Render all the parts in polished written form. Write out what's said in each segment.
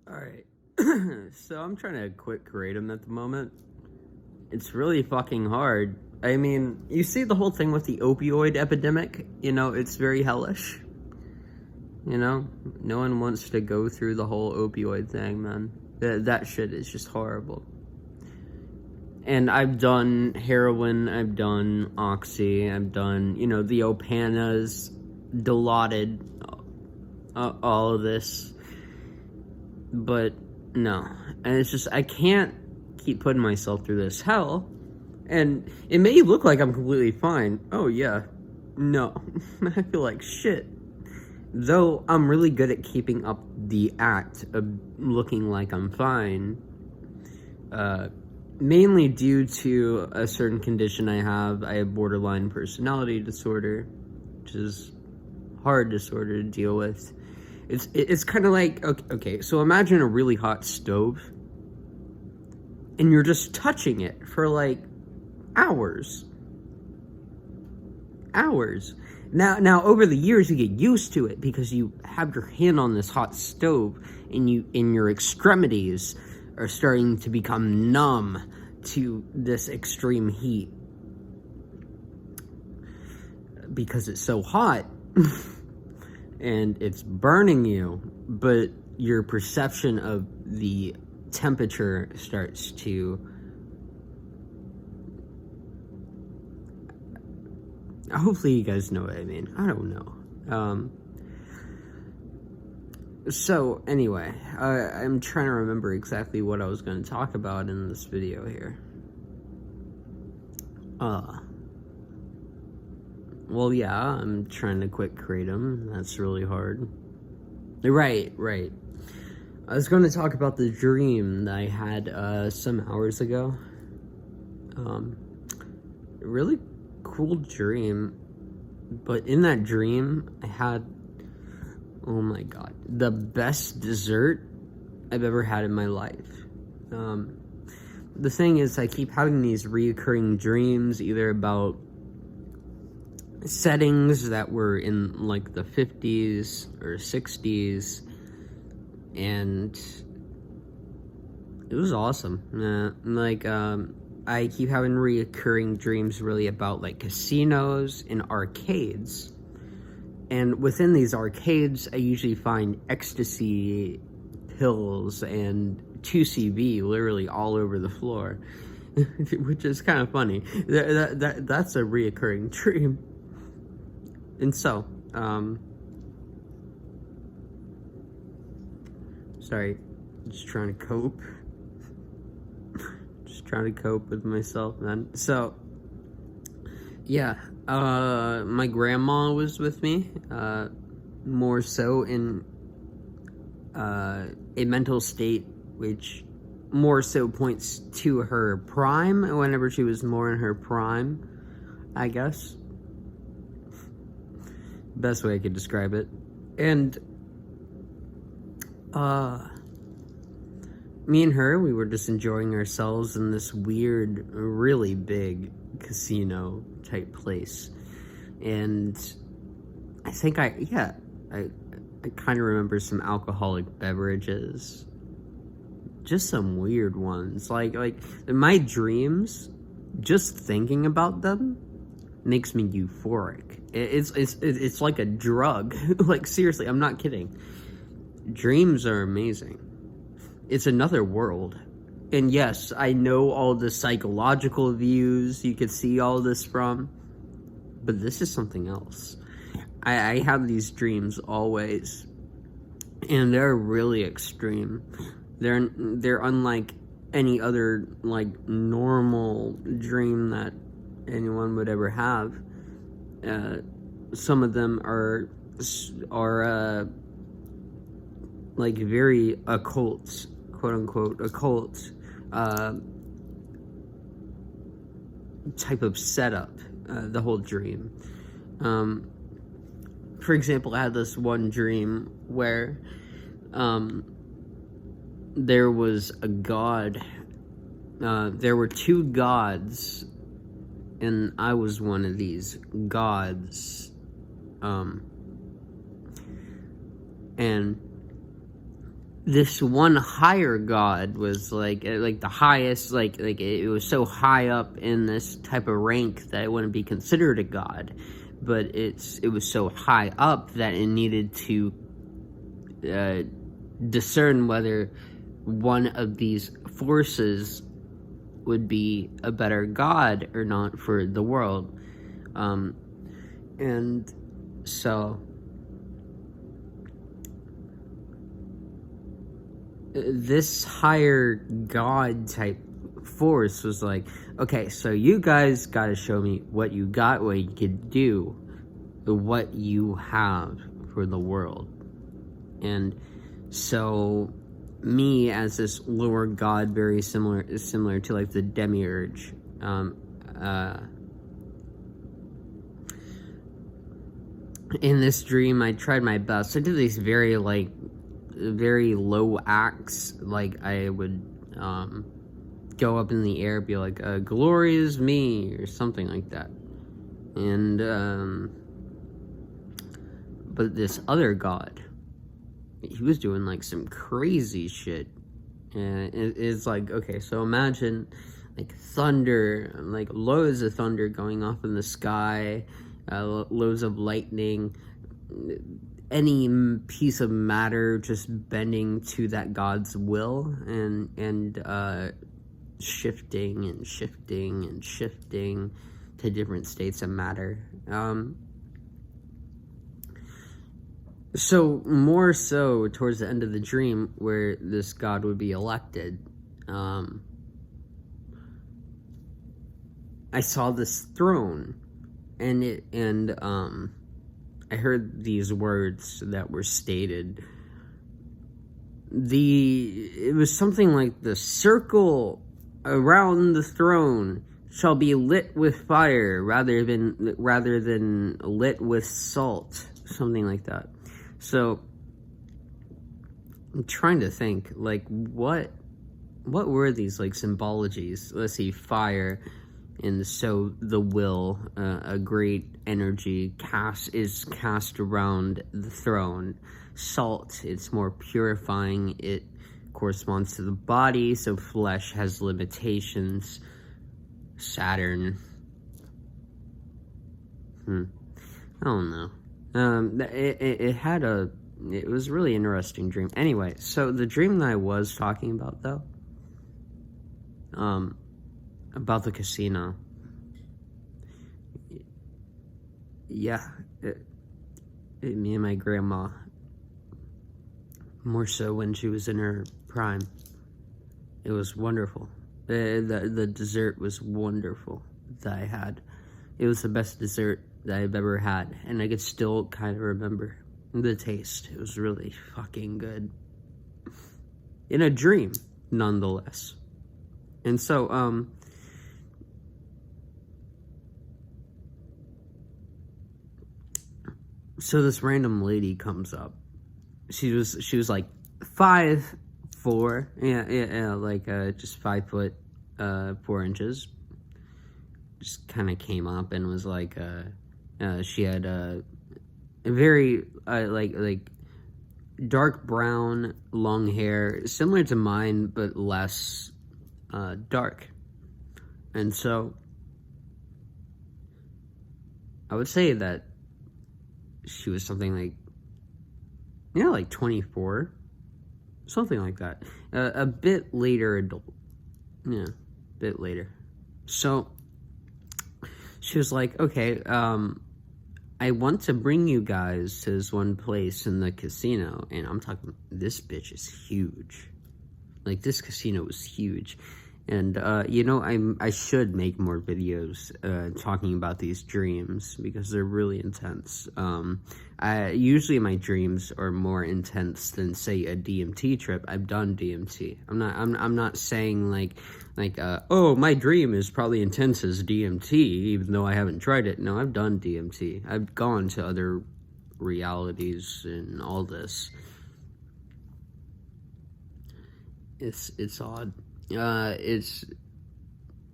Alright. So I'm trying to quit Kratom at the moment. It's really fucking hard. I mean, you see the whole thing with the opioid epidemic? It's very hellish. No one wants to go through the whole opioid thing, man. That shit is just horrible. And I've done heroin, I've done oxy, I've done, the Opanas, Dilaudid, all of this. But no. And it's just, I can't keep putting myself through this hell. And it may look like I'm completely fine. Oh, yeah. No. I feel like shit. Though I'm really good at keeping up the act of looking like I'm fine. Mainly due to a certain condition I have. I have borderline personality disorder, which is a hard disorder to deal with. It's kind of like, okay, so imagine a really hot stove, and you're just touching it for like hours. Now over the years you get used to it because you have your hand on this hot stove, and your extremities are starting to become numb to this extreme heat because it's so hot. And it's burning you, but your perception of the temperature starts to... Hopefully you guys know what I mean. I don't know. So, anyway, I'm trying to remember exactly what I was going to talk about in this video here. Well, yeah, I'm trying to quit Kratom. That's really hard. Right. I was going to talk about the dream that I had some hours ago. Really cool dream. But in that dream, I had, oh my god, the best dessert I've ever had in my life. The thing is, I keep having these reoccurring dreams, either about settings that were in like the 50s or 60s, and it was awesome. I keep having reoccurring dreams really about like casinos and arcades, and within these arcades I usually find ecstasy pills and 2CB literally all over the floor. Which is kind of funny. That's a reoccurring dream. And so, sorry, just trying to cope. Just trying to cope with myself, man. So, yeah, my grandma was with me, more so in a mental state which more so points to her prime, whenever she was more in her prime, I guess. Best way I could describe it. And me and her, we were just enjoying ourselves in this weird, really big casino type place. And I think I kind of remember some alcoholic beverages. Just some weird ones. Like in my dreams, just thinking about them makes me euphoric. It's like a drug. Like, seriously, I'm not kidding. Dreams are amazing. It's another world. And yes, I know all the psychological views you could see all this from, but this is something else. I have these dreams always, and they're really extreme. They're unlike any other, like, normal dream that anyone would ever have. Some of them are like very occult, quote unquote occult, type of setup, the whole dream. For example, I had this one dream where there was a god. There were two gods, and I was one of these gods. And this one higher god was like the highest, like it was so high up in this type of rank that it wouldn't be considered a god, but it was so high up that it needed to discern whether one of these forces would be a better god or not for the world. And so this higher god type force was like, okay, so you guys got to show me what you got, what you could do, what you have for the world. And so me as this lower god, very similar to like the demiurge, in this dream I tried my best. I did these very low acts. Like I would go up in the air, be like, glory is me, or something like that. And but this other god, he was doing like some crazy shit. And it's like, okay, so imagine like thunder, like loads of thunder going off in the sky, loads of lightning, any piece of matter just bending to that god's will, and shifting and shifting and shifting to different states of matter. So more so towards the end of the dream, where this god would be elected, I saw this throne, and I heard these words that were stated. It was something like, the circle around the throne shall be lit with fire rather than lit with salt, something like that. So I'm trying to think, like, what were these like symbologies? Let's see, fire, and so the will, a great energy is cast around the throne. Salt, it's more purifying. It corresponds to the body, so flesh has limitations. Saturn. I don't know. It was a really interesting dream. Anyway, so the dream that I was talking about, though, about the casino. Yeah, me and my grandma, more so when she was in her prime. It was wonderful. The dessert was wonderful that I had. It was the best dessert that I've ever had, and I could still kind of remember the taste. It was really fucking good. In a dream, nonetheless. And so, so this random lady comes up. She was like 5'4", yeah, like just 5 foot 4 inches. Just kind of came up and was like, she had a very like dark brown long hair, similar to mine but less dark. And so I would say that she was something like, like 24, something like that. A bit later adult. Yeah, a bit later. So she was like, okay, I want to bring you guys to this one place in the casino. And I'm talking, this bitch is huge. Like, this casino was huge. And, I should make more videos talking about these dreams, because they're really intense. Usually my dreams are more intense than, say, a DMT trip. I've done DMT. I'm not saying like, oh, my dream is probably intense as DMT, even though I haven't tried it. No, I've done DMT. I've gone to other realities and all this. It's odd. It's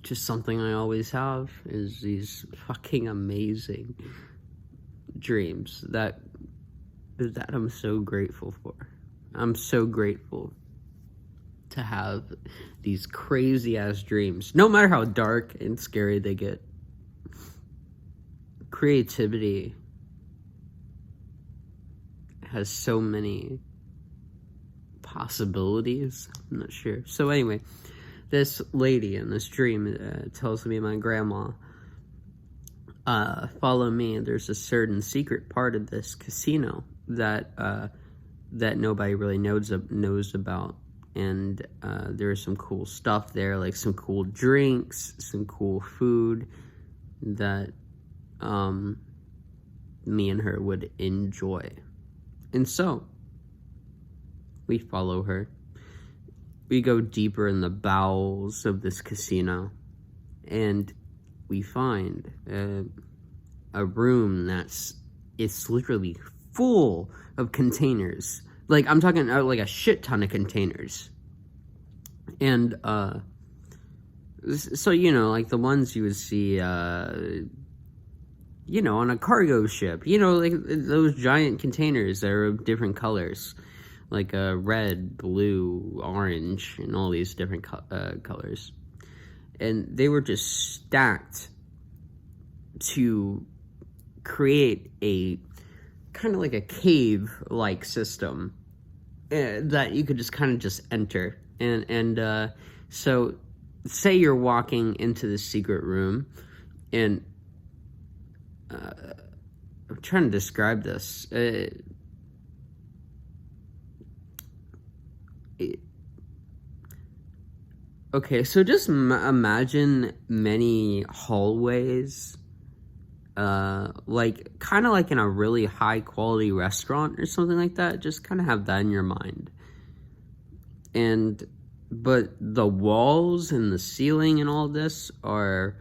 just something I always have, is these fucking amazing dreams that I'm so grateful for. I'm so grateful to have these crazy ass dreams, no matter how dark and scary they get. Creativity has so many possibilities. I'm not sure. So anyway, this lady in this dream tells me my grandma, follow me. There's a certain secret part of this casino that nobody really knows about. And there's some cool stuff there, like some cool drinks, some cool food that me and her would enjoy. And so we follow her. We go deeper in the bowels of this casino, and we find a room it's literally full of containers. Like, I'm talking like a shit ton of containers. And so, like the ones you would see on a cargo ship, like those giant containers that are of different colors, like red, blue, orange, and all these different colors. And they were just stacked to create a kind of like a cave-like system that you could just kind of just enter. And so say you're walking into this secret room, and I'm trying to describe this. Okay, so just imagine many hallways, like kind of like in a really high quality restaurant or something like that. Just kind of have that in your mind. But the walls and the ceiling and all this are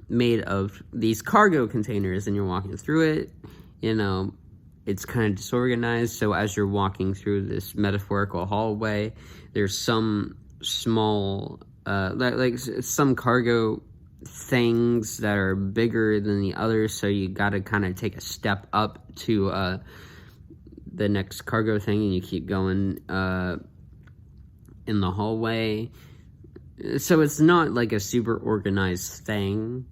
made of these cargo containers, and you're walking through it, it's kind of disorganized. So as you're walking through this metaphorical hallway, there's some small, like some cargo things that are bigger than the others. So you got to kind of take a step up to the next cargo thing, and you keep going in the hallway. So it's not like a super organized thing,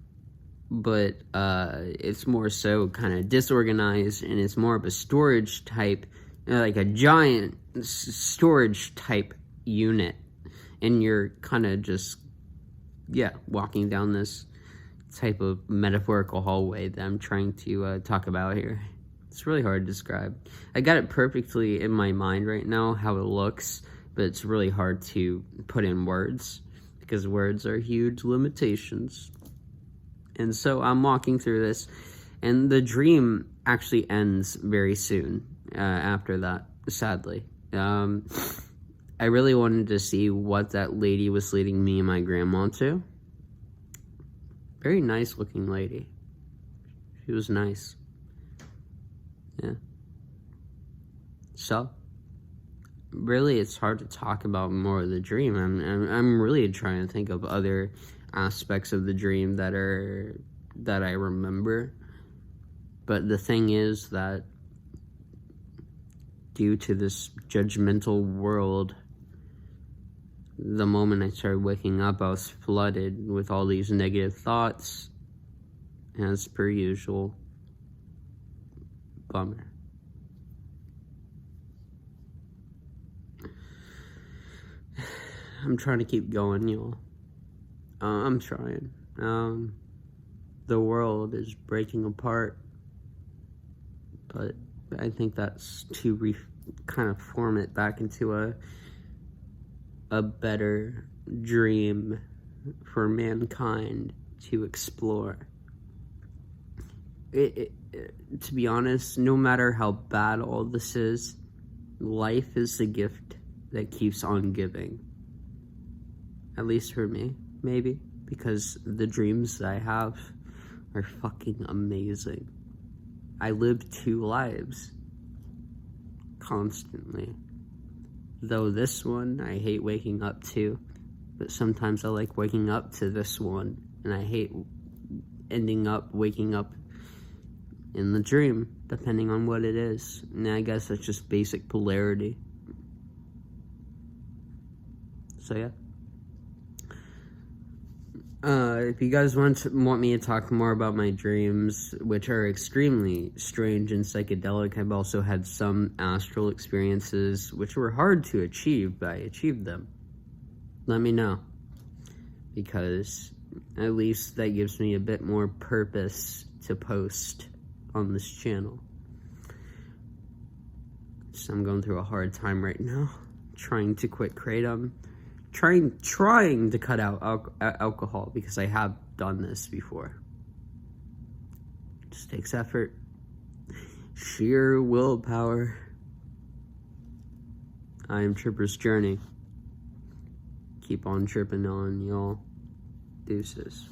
but it's more so kind of disorganized, and it's more of a storage type, like a giant storage type unit. And you're kind of just, walking down this type of metaphorical hallway that I'm trying to talk about here. It's really hard to describe. I got it perfectly in my mind right now, how it looks, but it's really hard to put in words, because words are huge limitations. And so I'm walking through this, and the dream actually ends very soon after that, sadly. I really wanted to see what that lady was leading me and my grandma to. Very nice looking lady. She was nice. Yeah. So, really, it's hard to talk about more of the dream. I'm really trying to think of other aspects of the dream that I remember. But the thing is that due to this judgmental world, the moment I started waking up, I was flooded with all these negative thoughts, as per usual. Bummer. I'm trying to keep going, y'all. I'm trying. The world is breaking apart, but I think that's to kind of form it back into a better dream for mankind to explore. To be honest, no matter how bad all this is, life is the gift that keeps on giving. At least for me, maybe, because the dreams that I have are fucking amazing. I live 2 lives constantly. Though this one I hate waking up to, but sometimes I like waking up to this one, and I hate ending up waking up in the dream that depending on what it is. And I guess that's just basic polarity. So yeah. If you guys want me to talk more about my dreams, which are extremely strange and psychedelic, I've also had some astral experiences which were hard to achieve, but I achieved them. Let me know, because at least that gives me a bit more purpose to post on this channel. So I'm going through a hard time right now, trying to quit Kratom. Trying to cut out alcohol, because I have done this before. It just takes effort, sheer willpower. I am Tripper's Journey. Keep on tripping on, y'all. Deuces.